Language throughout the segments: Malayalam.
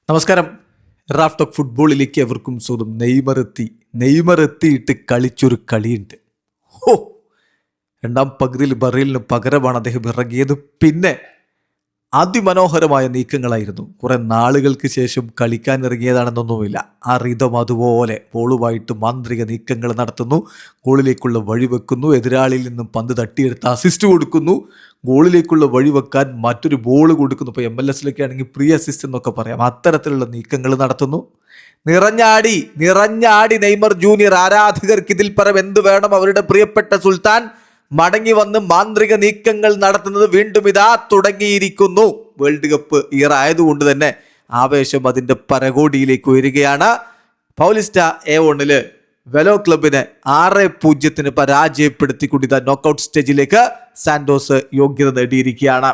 നമസ്കാരം. റാഫ് ടോക്ക് ഫുട്ബോളിലേക്ക് എവർക്കും സ്വന്തം. നെയ്മർ എത്തിയിട്ട് കളിച്ചൊരു കളിയുണ്ട്. ഹോ, രണ്ടാം പകുതിയിൽ ബറേലിന് പകരമാണ് അദ്ദേഹം ഇറങ്ങിയത്. പിന്നെ അതിമനോഹരമായ നീക്കങ്ങളായിരുന്നു. കുറെ നാളുകൾക്ക് ശേഷം കളിക്കാൻ ഇറങ്ങിയതാണെന്നൊന്നുമില്ല. ആ റിതം അതുപോലെ ബോളുമായിട്ട് മാന്ത്രിക നീക്കങ്ങൾ നടത്തുന്നു, ഗോളിലേക്കുള്ള വഴി വെക്കുന്നു, എതിരാളിയിൽ നിന്നും പന്ത് തട്ടിയെടുത്ത് അസിസ്റ്റ് കൊടുക്കുന്നു, ഗോളിലേക്കുള്ള വഴി വെക്കാൻ മറ്റൊരു ബോൾ കൊടുക്കുന്നു. ഇപ്പോൾ MLS ആണെങ്കിൽ പ്രീ അസിസ്റ്റ് എന്നൊക്കെ പറയാം. അത്തരത്തിലുള്ള നീക്കങ്ങൾ നടത്തുന്നു. നിറഞ്ഞാടി നെയ്മർ ജൂനിയർ. ആരാധകർക്ക് ഇതിൽ പരം എന്ത് വേണം? അവരുടെ പ്രിയപ്പെട്ട സുൽത്താൻ മടങ്ങി വന്ന് മാന്ത്രിക നീക്കങ്ങൾ നടത്തുന്നത് വീണ്ടും ഇതാ തുടങ്ങിയിരിക്കുന്നു. വേൾഡ് കപ്പ് ഇയർ ആയതുകൊണ്ട് തന്നെ ആവേശം അതിന്റെ പരകോടിയിലേക്ക് ഉയരുകയാണ്. പൗലിസ്റ്റ A1 വെലോ ക്ലബിനെ 6-0 പരാജയപ്പെടുത്തിക്കൊണ്ട് ഇതാ നോക്കൌട്ട് സ്റ്റേജിലേക്ക് സാന്റോസ് യോഗ്യത നേടിയിരിക്കുകയാണ്.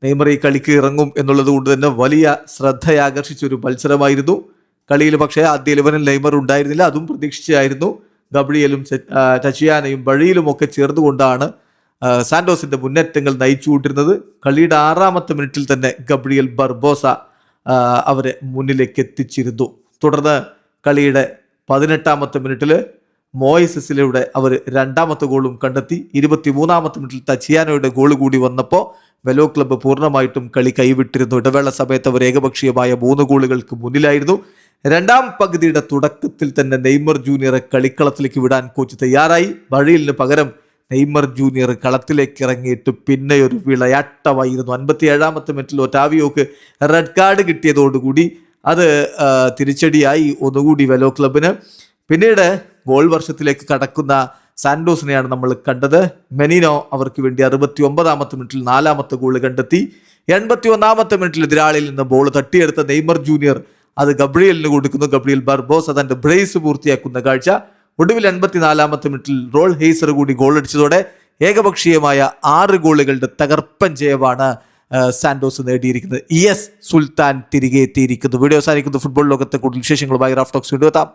നെയ്മർ ഈ കളിക്ക് ഇറങ്ങും എന്നുള്ളത് കൊണ്ട് തന്നെ വലിയ ശ്രദ്ധയാകർഷിച്ച ഒരു മത്സരമായിരുന്നു. കളിയിൽ പക്ഷേ ആദ്യ 11 നെയ്മർ ഉണ്ടായിരുന്നില്ല. അതും പ്രതീക്ഷിച്ചായിരുന്നു. ഗബ്രിയലും ടച്ചിയാനയും വഴിയിലും ഒക്കെ ചേർന്നുകൊണ്ടാണ് സാന്റോസിന്റെ മുന്നേറ്റങ്ങൾ നയിച്ചുകൊണ്ടിരുന്നത്. കളിയുടെ 6ാമത്തെ മിനിറ്റിൽ തന്നെ ഗബ്രിയൽ ബർബോസ അവരെ മുന്നിലേക്ക് എത്തിച്ചിരുന്നു. തുടർന്ന് കളിയുടെ 18ാമത്തെ മിനിറ്റിൽ മോയിസസിലൂടെ അവർ 2ാമത്തെ ഗോളും കണ്ടെത്തി. 23ാമത്തെ മിനിറ്റിൽ ടച്ചിയാനോയുടെ ഗോൾ കൂടി വന്നപ്പോൾ വെലോ ക്ലബ്ബ് പൂർണ്ണമായിട്ടും കളി കൈവിട്ടിരുന്നു. ഇടവേള സമയത്ത് അവർ ഏകപക്ഷീയമായ 3 ഗോളുകൾക്ക് മുന്നിലായിരുന്നു. രണ്ടാം പകുതിയുടെ തുടക്കത്തിൽ തന്നെ നെയ്മർ ജൂനിയറെ കളിക്കളത്തിലേക്ക് വിടാൻ കോച്ച് തയ്യാറായി. വഴിയിലിന് പകരം നെയ്മർ ജൂനിയർ കളത്തിലേക്ക് ഇറങ്ങിയിട്ട് പിന്നെ ഒരു വിളയാട്ടമായിരുന്നു. 57ാമത്തെ മിനിറ്റിൽ ഒറ്റാവിയോക്ക് റെഡ് കാർഡ് കിട്ടിയതോടുകൂടി അത് തിരിച്ചടിയായി ഒന്നുകൂടി വെലോ ക്ലബിന്. പിന്നീട് ഗോൾ വർഷത്തിലേക്ക് കടക്കുന്ന സാന്റോസിനെയാണ് നമ്മൾ കണ്ടത്. മെനിനോ അവർക്ക് വേണ്ടി 69ാമത്തെ മിനിറ്റിൽ 4ാമത്തെ ഗോൾ കണ്ടെത്തി. 81ാമത്തെ മിനിറ്റിൽ എതിരാളിയിൽ നിന്ന് ബോൾ തട്ടിയെടുത്ത നെയ്മർ ജൂനിയർ അത് ഗബ്രിയലിന് കൊടുക്കുന്നു. ഗബ്രിയൽ ബർബോസ് തന്റെ ബ്രേസ് പൂർത്തിയാക്കുന്ന കാഴ്ച. ഒടുവിൽ 84ാമത്തെ മിനിറ്റിൽ റോൾ ഹെയ്സർ കൂടി ഗോൾ അടിച്ചതോടെ ഏകപക്ഷീയമായ 6 ഗോളുകളുടെ തകർപ്പൻ ജയമാണ് സാന്റോസ് നേടിയിരിക്കുന്നത്. സുൽത്താൻ തിരികെ എത്തിയിരിക്കുന്നു. വീഡിയോ അവസാനിക്കുന്നു. ഫുട്ബോൾ ലോകത്തെ കൂടുതൽ വിശേഷങ്ങളുമായി റാഫ് ടോക്സ് വീണ്ടും എത്താം.